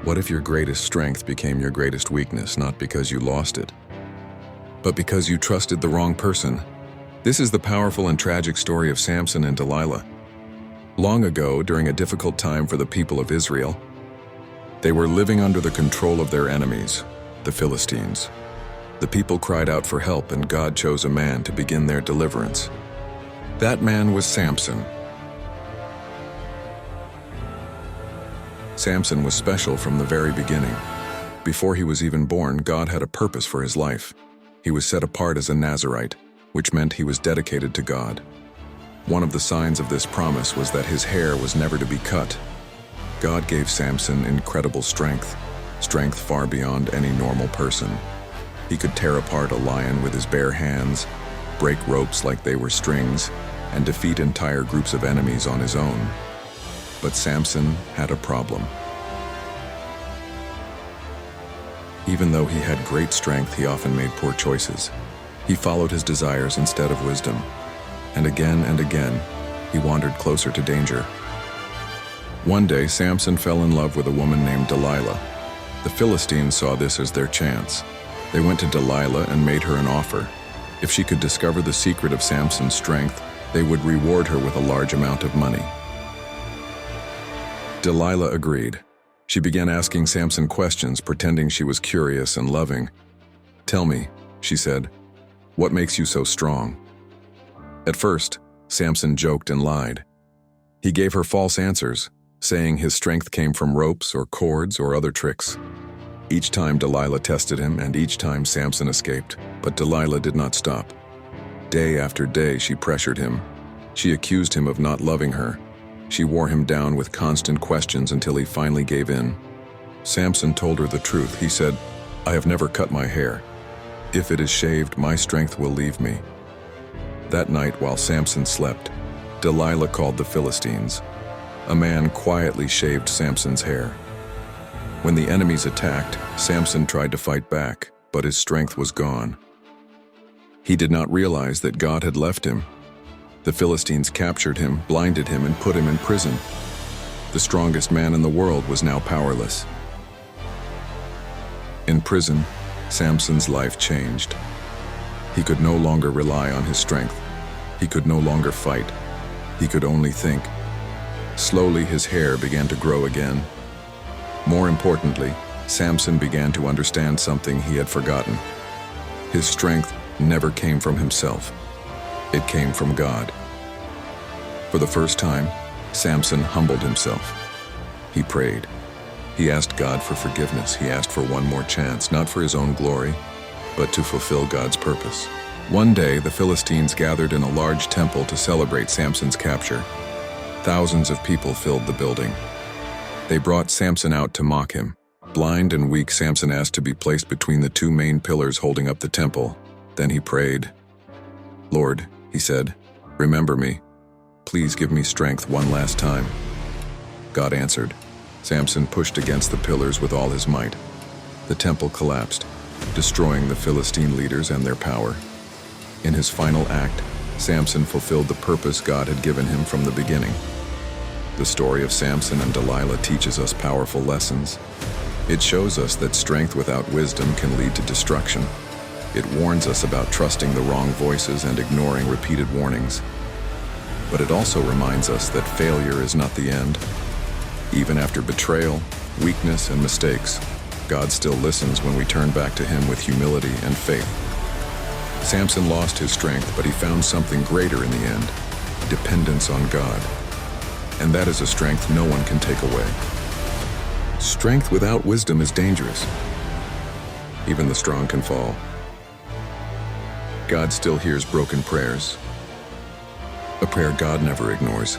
What if your greatest strength became your greatest weakness, not because you lost it, but because you trusted the wrong person? This is the powerful and tragic story of Samson and Delilah. Long ago, during a difficult time for the people of Israel, they were living under the control of their enemies, the Philistines. The people cried out for help, and God chose a man to begin their deliverance. That man was Samson. Samson was special from the very beginning. Before he was even born, God had a purpose for his life. He was set apart as a Nazirite, which meant he was dedicated to God. One of the signs of this promise was that his hair was never to be cut. God gave Samson incredible strength far beyond any normal person. He could tear apart a lion with his bare hands, break ropes like they were strings, and defeat entire groups of enemies on his own. But Samson had a problem. Even though he had great strength, he often made poor choices. He followed his desires instead of wisdom. And again, he wandered closer to danger. One day, Samson fell in love with a woman named Delilah. The Philistines saw this as their chance. They went to Delilah and made her an offer. If she could discover the secret of Samson's strength, they would reward her with a large amount of money. Delilah agreed. She began asking Samson questions, pretending she was curious and loving. "Tell me," she said, "what makes you so strong?" At first, Samson joked and lied. He gave her false answers, saying his strength came from ropes or cords or other tricks. Each time Delilah tested him, and each time Samson escaped, but Delilah did not stop. Day after day, she pressured him. She accused him of not loving her. She wore him down with constant questions until he finally gave in. Samson told her the truth. He said, "I have never cut my hair. If it is shaved, my strength will leave me." That night, while Samson slept, Delilah called the Philistines. A man quietly shaved Samson's hair. When the enemies attacked, Samson tried to fight back, but his strength was gone. He did not realize that God had left him. The Philistines captured him, blinded him, and put him in prison. The strongest man in the world was now powerless. In prison, Samson's life changed. He could no longer rely on his strength. He could no longer fight. He could only think. Slowly, his hair began to grow again. More importantly, Samson began to understand something he had forgotten. His strength never came from himself. It came from God. For the first time, Samson humbled himself. He prayed. He asked God for forgiveness. He asked for one more chance, not for his own glory, but to fulfill God's purpose. One day, the Philistines gathered in a large temple to celebrate Samson's capture. Thousands of people filled the building. They brought Samson out to mock him. Blind and weak, Samson asked to be placed between the two main pillars holding up the temple. Then he prayed. "Lord," he said, "remember me. Please give me strength one last time." God answered. Samson pushed against the pillars with all his might. The temple collapsed, destroying the Philistine leaders and their power. In his final act, Samson fulfilled the purpose God had given him from the beginning. The story of Samson and Delilah teaches us powerful lessons. It shows us that strength without wisdom can lead to destruction. It warns us about trusting the wrong voices and ignoring repeated warnings. But it also reminds us that failure is not the end. Even after betrayal, weakness, and mistakes, God still listens when we turn back to Him with humility and faith. Samson lost his strength, but he found something greater in the end: dependence on God. And that is a strength no one can take away. Strength without wisdom is dangerous. Even the strong can fall. God still hears broken prayers, a prayer God never ignores.